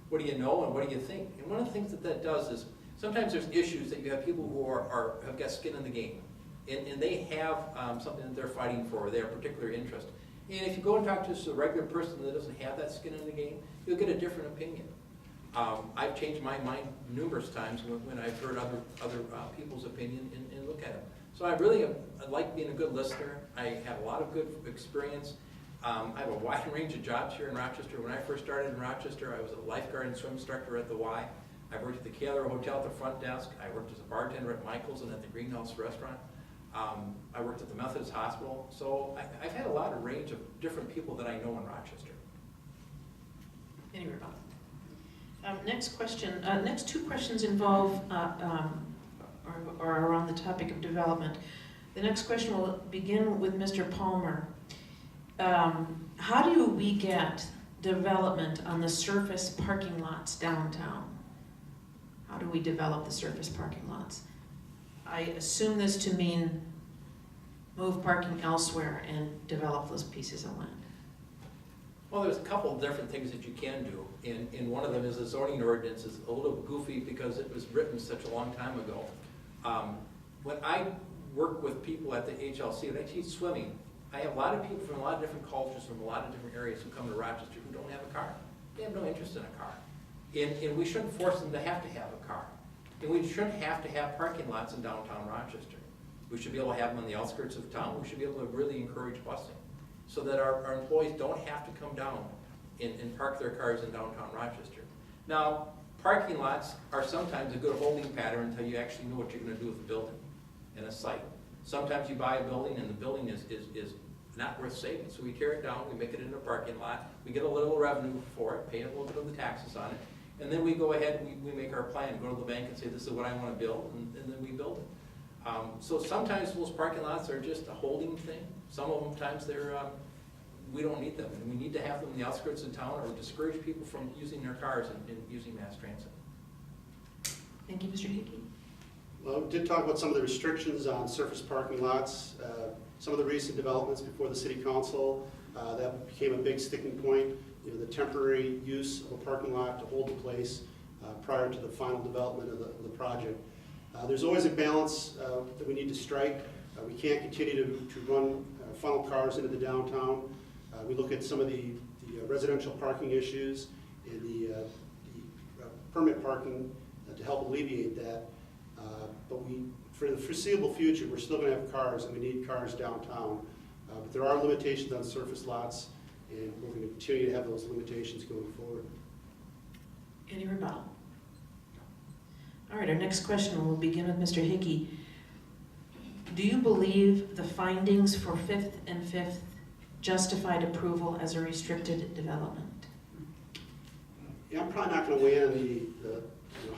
what do you know and what do you think? And one of the things that does is sometimes there's issues that you have people who have got skin in the game, and they have something that they're fighting for, their particular interest. And if you go and talk to just a regular person that doesn't have that skin in the game, you'll get a different opinion. I've changed my mind numerous times when I've heard other people's opinion and look at it. So I like being a good listener. I have a lot of good experience. I have a wide range of jobs here in Rochester. When I first started in Rochester, I was a lifeguard and swim instructor at the Y. I worked at the Kaler Hotel at the front desk. I worked as a bartender at Michael's and at the Greenhouse Restaurant. I worked at the Methodist Hospital. So I've had a lot of range of different people that I know in Rochester. Any rebuttal? Next question. Next two questions involve or around the topic of development. The next question will begin with Mr. Palmer. How do we get development on the surface parking lots downtown? How do we develop the surface parking lots? I assume this to mean move parking elsewhere and develop those pieces of land. Well, there's a couple of different things that you can do, and one of them is the zoning ordinance is a little goofy because it was written such a long time ago. When I work with people at the HLC, when I teach swimming, I have a lot of people from a lot of different cultures, from a lot of different areas who come to Rochester who don't have a car. They have no interest in a car. And we shouldn't force them to have a car. And we shouldn't have to have parking lots in downtown Rochester. We should be able to have them on the outskirts of town. We should be able to really encourage busing so that our employees don't have to come down and park their cars in downtown Rochester. Now, parking lots are sometimes a good holding pattern until you actually know what you're going to do with the building and a site. Sometimes you buy a building and the building is not worth saving, so we tear it down, we make it into a parking lot, we get a little revenue for it, pay a little bit of the taxes on it, and then we go ahead and we make our plan, go to the bank and say, this is what I want to build, and then we build it. So sometimes those parking lots are just a holding thing. Some of them times we don't need them, and we need to have them in the outskirts of town or discourage people from using their cars and using mass transit. Thank you, Mr. Hickey. Well, we did talk about some of the restrictions on surface parking lots. Some of the recent developments before the city council, that became a big sticking point. You know, the temporary use of a parking lot to hold the place prior to the final development of the project. There's always a balance that we need to strike. We can't continue to run funnel cars into the downtown. We look at some of the residential parking issues and the permit parking to help alleviate that. But for the foreseeable future, we're still going to have cars, and we need cars downtown. But there are limitations on surface lots, and we're going to continue to have those limitations going forward. Any rebuttal? All right, our next question will begin with Mr. Hickey. Do you believe the findings for 5th and 5th justified approval as a restricted development? Yeah, I'm probably not going to weigh in on the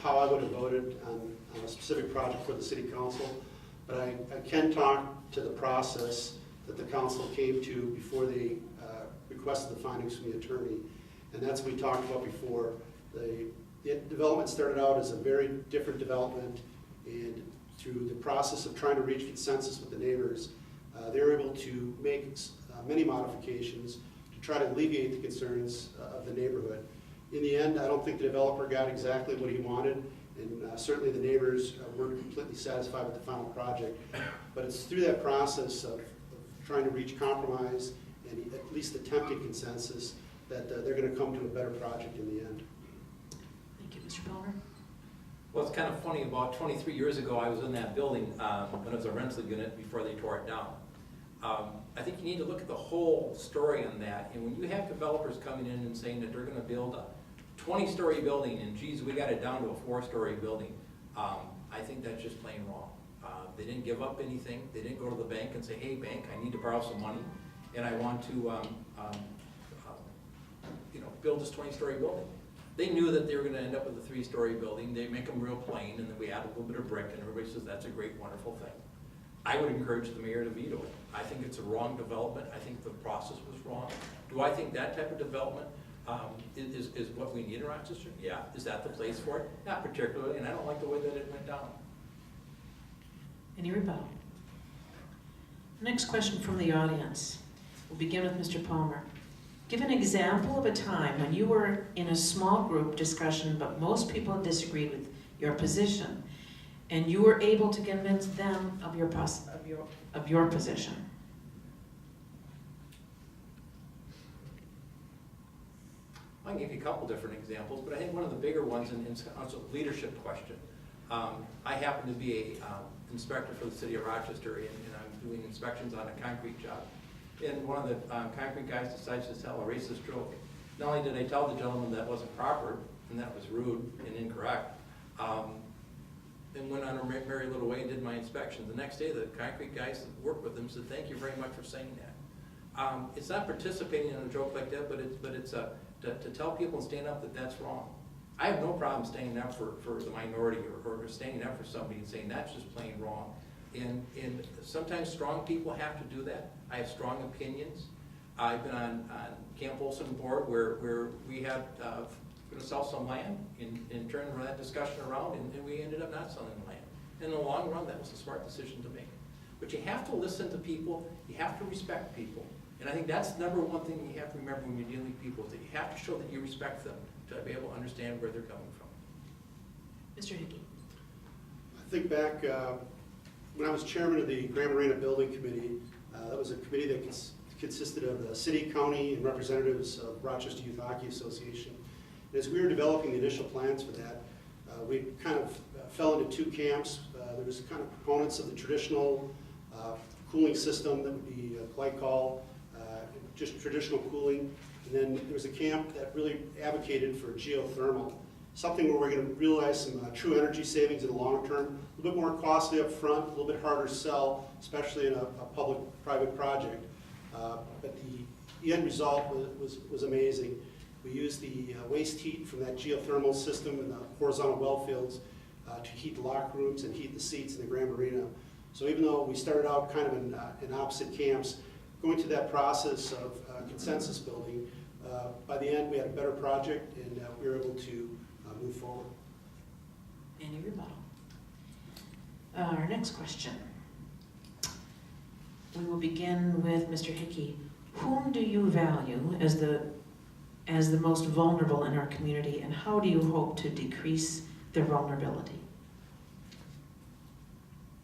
how I would have voted on a specific project for the city council, but I can talk to the process that the council came to before they requested the findings from the attorney. And that's what we talked about before. The development started out as a very different development, and through the process of trying to reach consensus with the neighbors, they were able to make many modifications to try to alleviate the concerns of the neighborhood. In the end, I don't think the developer got exactly what he wanted, and certainly the neighbors weren't completely satisfied with the final project. But it's through that process of trying to reach compromise and at least attempting consensus that they're going to come to a better project in the end. Thank you, Mr. Palmer. Well, it's kind of funny, about 23 years ago, I was in that building when it was a rental unit before they tore it down. I think you need to look at the whole story on that. And when you have developers coming in and saying that they're going to build a 20-story building, and geez, we got it down to a 4-story building, I think that's just plain wrong. They didn't give up anything. They didn't go to the bank and say, hey, bank, I need to borrow some money, and I want to build this 20-story building. They knew that they were going to end up with a 3-story building. They make them real plain, and then we add a little bit of brick, and everybody says that's a great, wonderful thing. I would encourage the mayor to veto it. I think it's a wrong development. I think the process was wrong. Do I think that type of development is what we need in Rochester? Yeah. Is that the place for it? Not particularly, and I don't like the way that it went down. Any rebuttal? Next question from the audience. We'll begin with Mr. Palmer. Give an example of a time when you were in a small group discussion, but most people disagreed with your position, and you were able to convince them of your position. I can give you a couple different examples, but I think one of the bigger ones is a leadership question. I happen to be an inspector for the city of Rochester, and I'm doing inspections on a concrete job. And one of the concrete guys decides to tell a racist joke. Not only did I tell the gentleman that wasn't proper, and that was rude and incorrect, and went on a merry little way and did my inspection. The next day, the concrete guys that worked with him said, thank you very much for saying that. It's not participating in a joke like that, but it's to tell people and stand up that that's wrong. I have no problem standing up for the minority or standing up for somebody and saying that's just plain wrong. And sometimes strong people have to do that. I have strong opinions. I've been on Camp Olson board where we had going to sell some land and turn that discussion around, and we ended up not selling the land. In the long run, that was a smart decision to make. But you have to listen to people. You have to respect people. And I think that's the number one thing you have to remember when you're dealing with people, is that you have to show that you respect them to be able to understand where they're coming from. Mr. Hickey. I think back when I was chairman of the Grand Marina Building Committee, that was a committee that consisted of the city, county, and representatives of Rochester Youth Hockey Association. And as we were developing the initial plans for that, we kind of fell into 2 camps. There was kind of proponents of the traditional cooling system that would be glycol, just traditional cooling. And then there was a camp that really advocated for geothermal, something where we're going to realize some true energy savings in the long term, a little bit more costly up front, a little bit harder to sell, especially in a public-private project. But the end result was amazing. We used the waste heat from that geothermal system in the horizontal well fields to heat the locker rooms and heat the seats in the Grand Marina. So even though we started out kind of in opposite camps, going through that process of consensus building, by the end we had a better project, and we were able to move forward. Any rebuttal? Our next question. We will begin with Mr. Hickey. Whom do you value as the most vulnerable in our community, and how do you hope to decrease their vulnerability?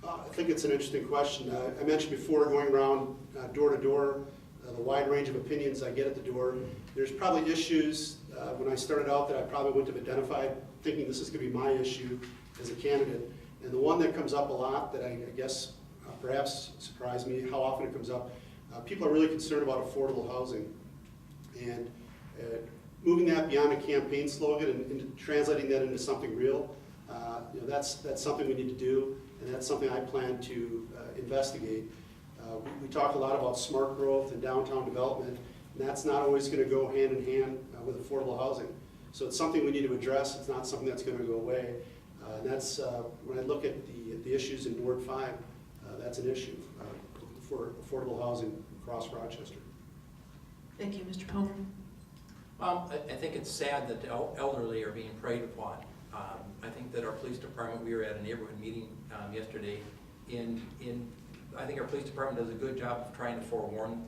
I think it's an interesting question. I mentioned before going around door to door, the wide range of opinions I get at the door. There's probably issues when I started out that I probably wouldn't have identified, thinking this is going to be my issue as a candidate. And the one that comes up a lot that I guess perhaps surprised me, how often it comes up, people are really concerned about affordable housing. And moving that beyond a campaign slogan and translating that into something real, that's something we need to do, and that's something I plan to investigate. We talk a lot about smart growth and downtown development, and that's not always going to go hand in hand with affordable housing. So it's something we need to address. It's not something that's going to go away. And that's, when I look at the issues in Ward 5, that's an issue for affordable housing across Rochester. Thank you, Mr. Palmer. I think it's sad that the elderly are being preyed upon. I think that our police department, we were at a neighborhood meeting yesterday, I think our police department does a good job of trying to forewarn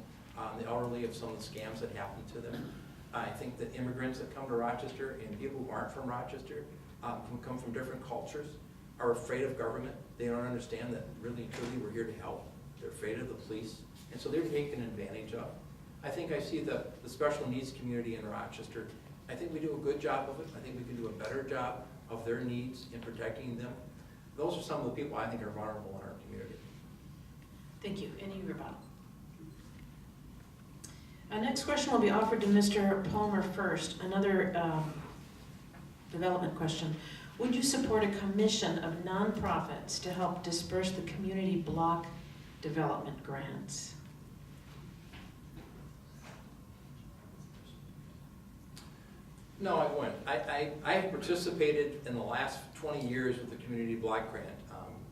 the elderly of some of the scams that happen to them. I think that immigrants that come to Rochester and people who aren't from Rochester, who come from different cultures, are afraid of government. They don't understand that really and truly we're here to help. They're afraid of the police, and so they're taken advantage of. I think I see the special needs community in Rochester. I think we do a good job of it. I think we can do a better job of their needs in protecting them. Those are some of the people I think are vulnerable in our community. Thank you. Any rebuttal? Our next question will be offered to Mr. Palmer first. Another development question. Would you support a commission of nonprofits to help disperse the community block development grants? No, I wouldn't. I have participated in the last 20 years with the Community Block Grant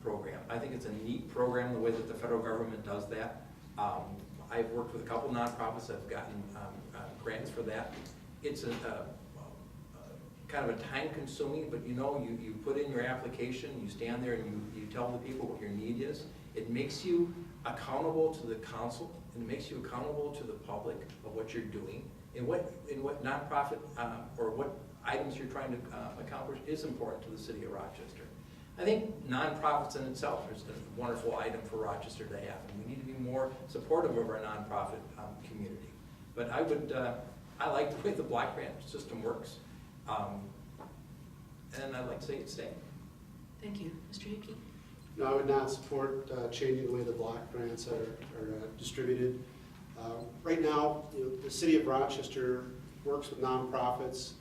program. I think it's a neat program, the way that the federal government does that. I've worked with a couple nonprofits that have gotten grants for that. It's kind of a time-consuming, but you put in your application, you stand there and you tell the people what your need is. It makes you accountable to the council, and it makes you accountable to the public of what you're doing. And what nonprofit or what items you're trying to accomplish is important to the city of Rochester. I think nonprofits in itself is a wonderful item for Rochester to have, and we need to be more supportive of our nonprofit community. But I like the way the block grant system works, and I'd like to say it's staying. Thank you. Mr. Hickey? No, I would not support changing the way the block grants are distributed. Right now, the city of Rochester works with nonprofits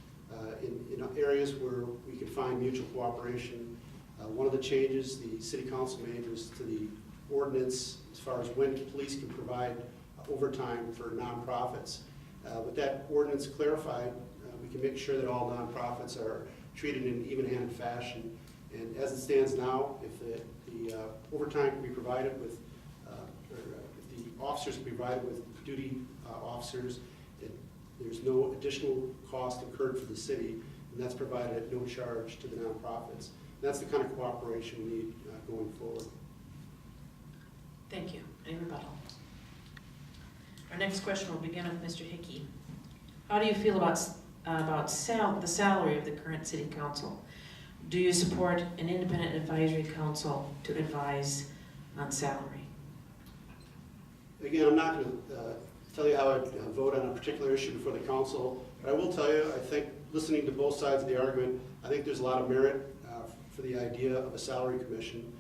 in areas where we can find mutual cooperation. One of the changes the city council made was to the ordinance as far as when police can provide overtime for nonprofits. With that ordinance clarified, we can make sure that all nonprofits are treated in an even-handed fashion. And as it stands now, if the overtime can be provided with, or if the officers can be provided with duty officers, there's no additional cost incurred for the city, and that's provided at no charge to the nonprofits. And that's the kind of cooperation we need going forward. Thank you. Any rebuttal? Our next question will begin with Mr. Hickey. How do you feel about the salary of the current city council? Do you support an independent advisory council to advise on salary? Again, I'm not going to tell you how I vote on a particular issue before the council, but I will tell you, I think, listening to both sides of the argument, I think there's a lot of merit for the idea of a salary commission.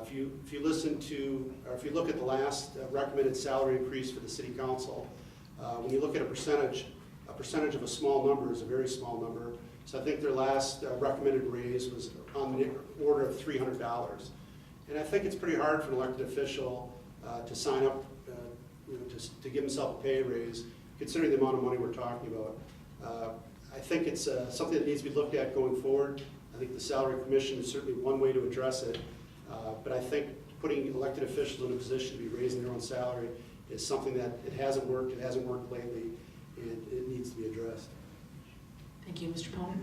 If you listen to, or if you look at the last recommended salary increase for the city council, when you look at a percentage of a small number is a very small number. So I think their last recommended raise was on the order of $300. And I think it's pretty hard for an elected official to sign up, to give himself a pay raise, considering the amount of money we're talking about. I think it's something that needs to be looked at going forward. I think the salary commission is certainly one way to address it. But I think putting elected officials in a position to be raising their own salary is something that it hasn't worked lately, and it needs to be addressed. Thank you, Mr. Palmer.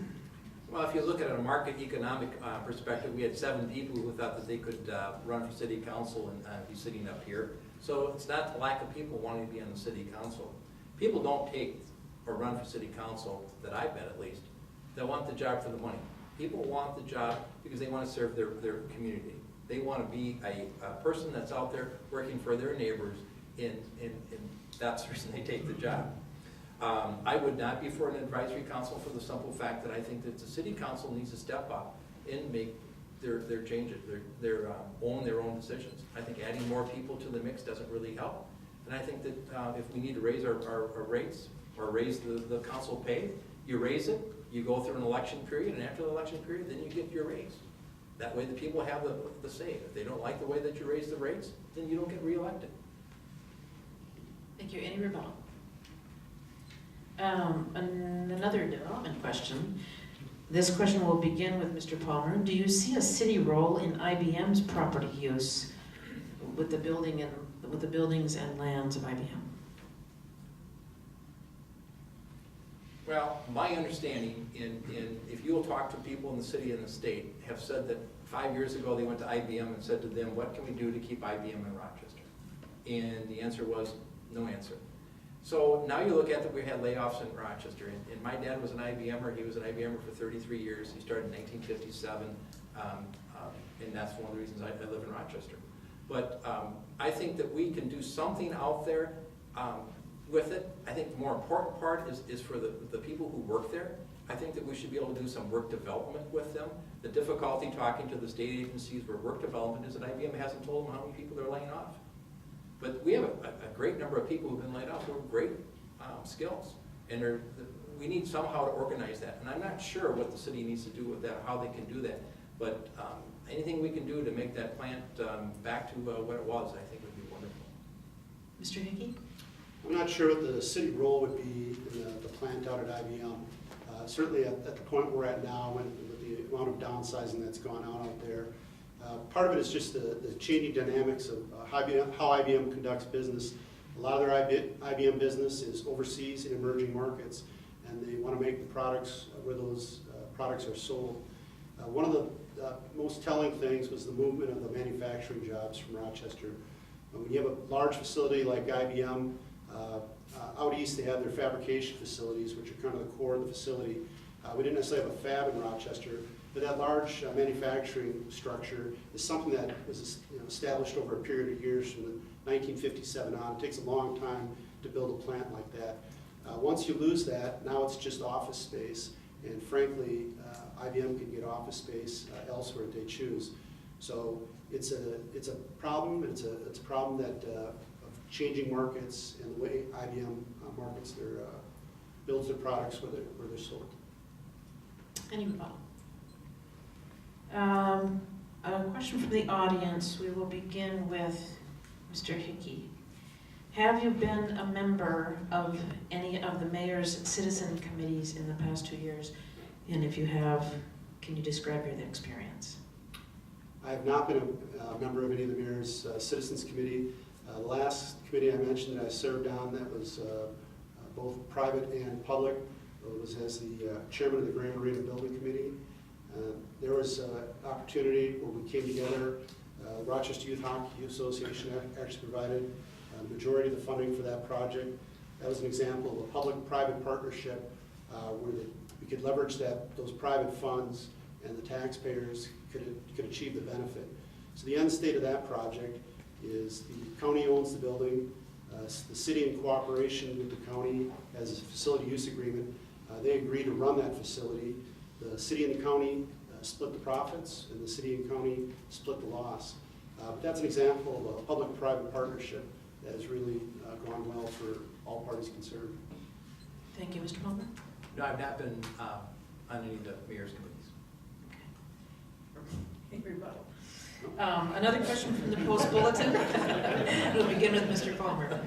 Well, if you look at it a market economic perspective, we had 7 people who thought that they could run for city council and be sitting up here. So it's not the lack of people wanting to be on the city council. People don't take or run for city council, that I've met at least. They want the job for the money. People want the job because they want to serve their community. They want to be a person that's out there working for their neighbors, and that's the reason they take the job. I would not be for an advisory council for the simple fact that I think that the city council needs to step up and make their changes, own their own decisions. I think adding more people to the mix doesn't really help. And I think that if we need to raise our rates or raise the council pay, you raise it, you go through an election period, and after the election period, then you get your raise. That way the people have the say. If they don't like the way that you raise the rates, then you don't get reelected. Thank you. Any rebuttal? Another development question. This question will begin with Mr. Palmer. Do you see a city role in IBM's property use with the buildings and lands of IBM? Well, my understanding, if you will talk to people in the city and the state, have said that 5 years ago they went to IBM and said to them, what can we do to keep IBM in Rochester? And the answer was, no answer. So now you look at that we had layoffs in Rochester, and my dad was an IBMer. He was an IBMer for 33 years. He started in 1957, and that's one of the reasons I live in Rochester. But I think that we can do something out there with it. I think the more important part is for the people who work there. I think that we should be able to do some work development with them. The difficulty talking to the state agencies where work development is that IBM hasn't told them how many people they're laying off. But we have a great number of people who've been laid off who have great skills. And we need somehow to organize that. And I'm not sure what the city needs to do with that, how they can do that. But anything we can do to make that plant back to what it was, I think would be wonderful. Mr. Hickey? I'm not sure what the city role would be in the plant out at IBM. Certainly at the point we're at now, with the amount of downsizing that's gone on out there, part of it is just the changing dynamics of how IBM conducts business. A lot of their IBM business is overseas in emerging markets, and they want to make the products where those products are sold. One of the most telling things was the movement of the manufacturing jobs from Rochester. When you have a large facility like IBM, out east they have their fabrication facilities, which are kind of the core of the facility. We didn't necessarily have a fab in Rochester, but that large manufacturing structure is something that was established over a period of years from 1957 on. It takes a long time to build a plant like that. Once you lose that, now it's just office space, and frankly, IBM can get office space elsewhere if they choose. So it's a problem. It's a problem that of changing markets and the way IBM markets builds their products where they're sold. Any rebuttal? A question from the audience. We will begin with Mr. Hickey. Have you been a member of any of the mayor's citizen committees in the past 2 years? And if you have, can you describe your experience? I have not been a member of any of the mayor's citizens committee. The last committee I mentioned that I served on, that was both private and public. It was as the chairman of the Grand Marina Building Committee. There was an opportunity where we came together. Rochester Youth Hockey Association actually provided the majority of the funding for that project. That was an example of a public-private partnership where we could leverage those private funds, and the taxpayers could achieve the benefit. So the end state of that project is the county owns the building. The city, in cooperation with the county, has a facility use agreement. They agree to run that facility. The city and the county split the profits, and the city and county split the loss. But that's an example of a public-private partnership that has really gone well for all parties concerned. Thank you, Mr. Palmer. No, I've not been on any of the mayor's committees. Okay. Rebuttal. Another question from the Postbulletin. We'll begin with Mr. Palmer.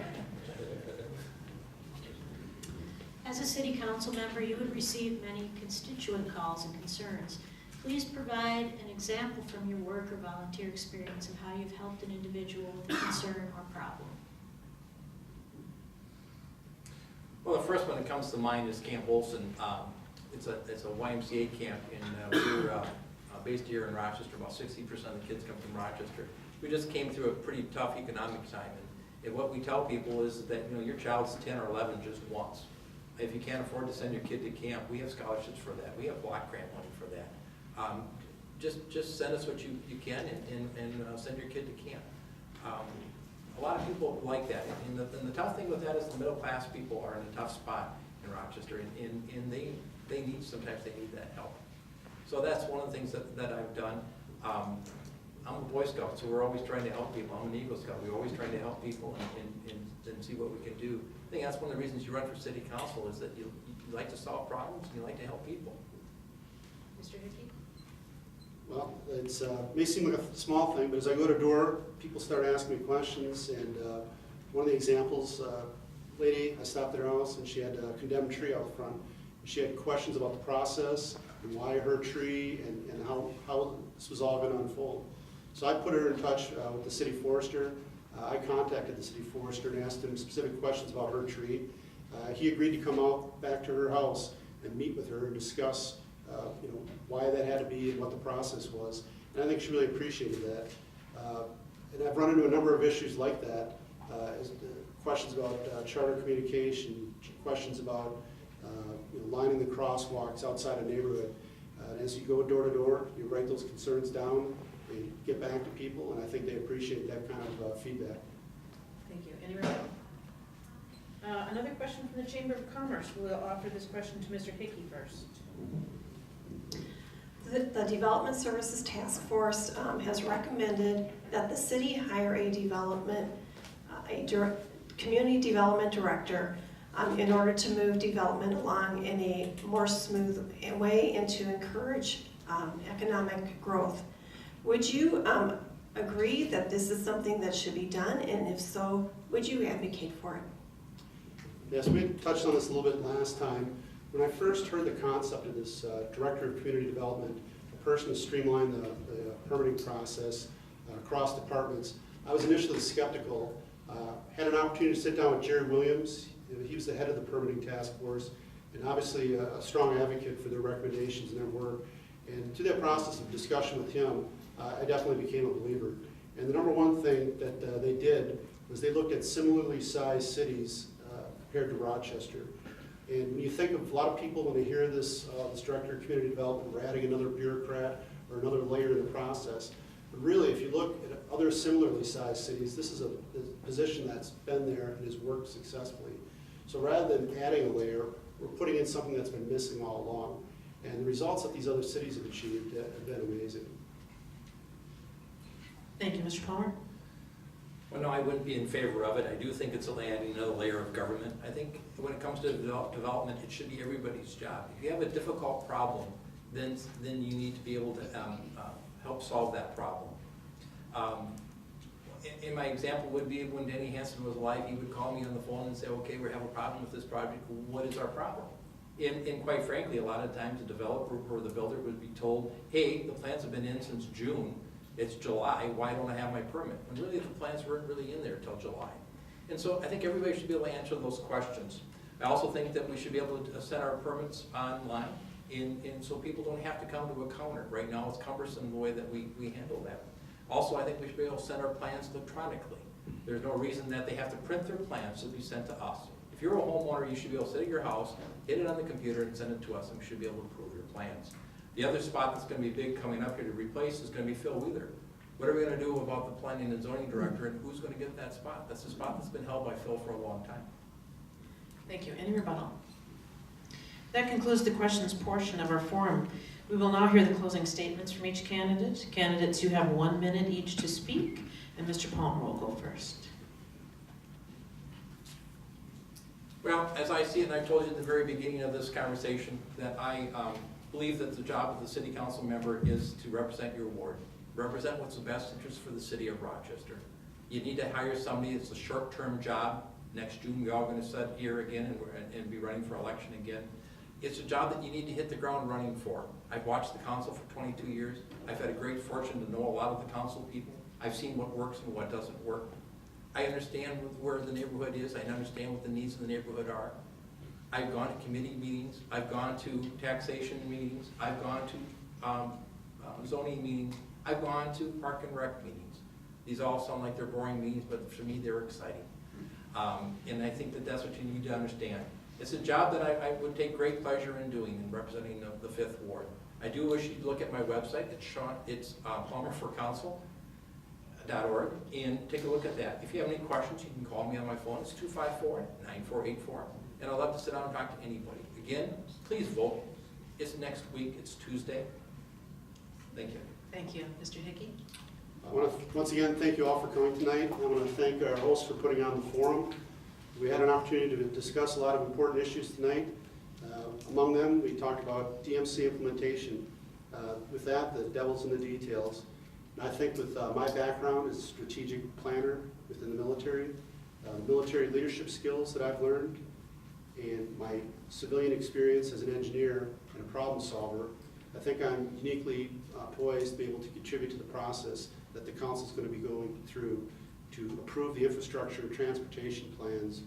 As a city council member, you would receive many constituent calls and concerns. Please provide an example from your work or volunteer experience of how you've helped an individual with a concern or problem. Well, the first one that comes to mind is Camp Olson. it's a YMCA camp, and we're based here in Rochester. About 60% of the kids come from Rochester. We just came through a pretty tough economic time, and what we tell people is that, you know, your child's 10 or 11 just once. If you can't afford to send your kid to camp, we have scholarships for that. We have block grant money for that. Just send us what you can and send your kid to camp. A lot of people like that, and the tough thing with that is the middle class people are in a tough spot in Rochester, and they need, sometimes they need that help. So that's one of the things that I've done. I'm a Boy Scout, so we're always trying to help people. I'm an Eagle Scout. We're always trying to help people and see what we can do. I think that's one of the reasons you run for city council, is that you like to solve problems and you like to help people. Mr. Hickey? Well, it's may seem like a small thing, but as I go to door, people start asking me questions, and one of the examples, lady, I stopped at her house and she had a condemned tree out front. She had questions about the process and why her tree and how this was all going to unfold. So I put her in touch with the city forester. I contacted the city forester and asked him specific questions about her tree. He agreed to come out back to her house and meet with her and discuss you know, why that had to be and what the process was. And I think she really appreciated that. And I've run into a number of issues like that, questions about charter communication, questions about you know, lining the crosswalks outside a neighborhood. And as you go door to door, you write those concerns down and get back to people, and I think they appreciate that kind of feedback. Thank you. Any rebuttal? Another question from the Chamber of Commerce. We'll offer this question to Mr. Hickey first. The Development Services Task Force has recommended that the city hire a community development director in order to move development along in a more smooth way and to encourage economic growth. Would you agree that this is something that should be done, and if so, would you advocate for it? Yes, we touched on this a little bit last time. When I first heard the concept of this Director of Community Development, a person to streamline the permitting process across departments, I was initially skeptical. Had an opportunity to sit down with Jerry Williams. He was the head of the permitting task force, and obviously a strong advocate for their recommendations and their work. And through that process of discussion with him, I definitely became a believer. And the number one thing that they did was they looked at similarly sized cities compared to Rochester. And when you think of a lot of people, when they hear this, this Director of Community Development, we're adding another bureaucrat or another layer in the process. But really, if you look at other similarly sized cities, this is a position that's been there and has worked successfully. So rather than adding a layer, we're putting in something that's been missing all along. And the results that these other cities have achieved have been amazing. Thank you, Mr. Palmer. Well, no, I wouldn't be in favor of it. I do think it's adding another layer of government. I think when it comes to development, it should be everybody's job. If you have a difficult problem, then you need to be able to help solve that problem. In my example would be when Denny Hansen was alive, he would call me on the phone and say, okay, we have a problem with this project. What is our problem? And quite frankly, a lot of times the developer or the builder would be told, hey, the plans have been in since June. It's July, why don't I have my permit? When really the plans weren't really in there till July. And so I think everybody should be able to answer those questions. I also think that we should be able to send our permits online, and so people don't have to come to a counter. Right now it's cumbersome the way that we handle that. Also, I think we should be able to send our plans electronically. There's no reason that they have to print their plans to be sent to us. If you're a homeowner, you should be able to sit at your house, hit it on the computer, and send it to us, and we should be able to approve your plans. The other spot that's going to be big coming up here to replace is going to be Phil Wheeler. What are we going to do about the planning and zoning director, and who's going to get that spot? That's a spot that's been held by Phil for a long time. Thank you. Any rebuttal? That concludes the questions portion of our forum. We will now hear the closing statements from each candidate. Candidates, you have 1 minute each to speak, and Mr. Palmer will go first. Well, as I see it, and I told you at the very beginning of this conversation, that I believe that the job of the city council member is to represent your ward, represent what's the best interest for the city of Rochester. You need to hire somebody. It's a short-term job. Next June, we're all going to sit here again and be running for election again. It's a job that you need to hit the ground running for. I've watched the council for 22 years. I've had a great fortune to know a lot of the council people. I've seen what works and what doesn't work. I understand where the neighborhood is. I understand what the needs of the neighborhood are. I've gone to committee meetings, I've gone to taxation meetings, I've gone to zoning meetings, I've gone to park and rec meetings. These all sound like they're boring meetings, but for me, they're exciting. And I think that that's what you need to understand. It's a job that I would take great pleasure in doing, in representing the 5th Ward. I do wish you'd look at my website. It's plumberforcouncil.org, and take a look at that. If you have any questions, you can call me on my phone. It's 254-9484, and I'd love to sit down and talk to anybody. Again, please vote. It's next week. It's Tuesday. Thank you. Thank you. Mr. Hickey? I want to once again thank you all for coming tonight. I want to thank our hosts for putting on the forum. We had an opportunity to discuss a lot of important issues tonight. Among them, we talked about DMC implementation. With that, the devil's in the details. And I think with my background as a strategic planner within the military leadership skills that I've learned, and my civilian experience as an engineer and a problem solver, I think I'm uniquely poised to be able to contribute to the process that the council is going to be going through to approve the infrastructure and transportation plans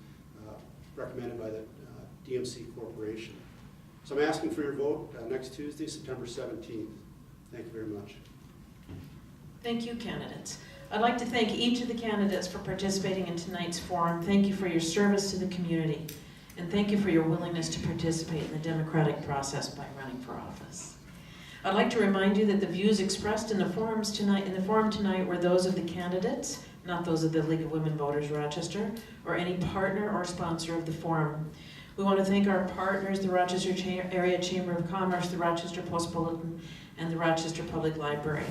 recommended by the DMC Corporation. So I'm asking for your vote next Tuesday, September 17th. Thank you very much. Thank you, candidates. I'd like to thank each of the candidates for participating in tonight's forum. Thank you for your service to the community, and thank you for your willingness to participate in the democratic process by running for office. I'd like to remind you that the views expressed in the forum tonight were those of the candidates, not those of the League of Women Voters Rochester, or any partner or sponsor of the forum. We want to thank our partners, the Rochester Area Chamber of Commerce, the Rochester Postbulletin, and the Rochester Public Library.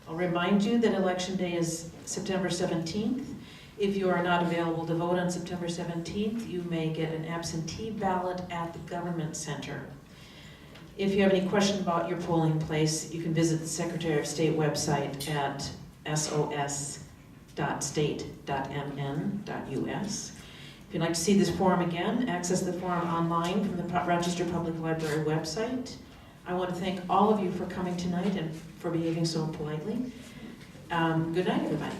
I'll remind you that Election Day is September 17th. If you are not available to vote on September 17th, you may get an absentee ballot at the Government Center. If you have any question about your polling place, you can visit the Secretary of State website at sos.state.mn.us. If you'd like to see this forum again, access the forum online from the Rochester Public Library website. I want to thank all of you for coming tonight and for behaving so politely. Good night, everybody.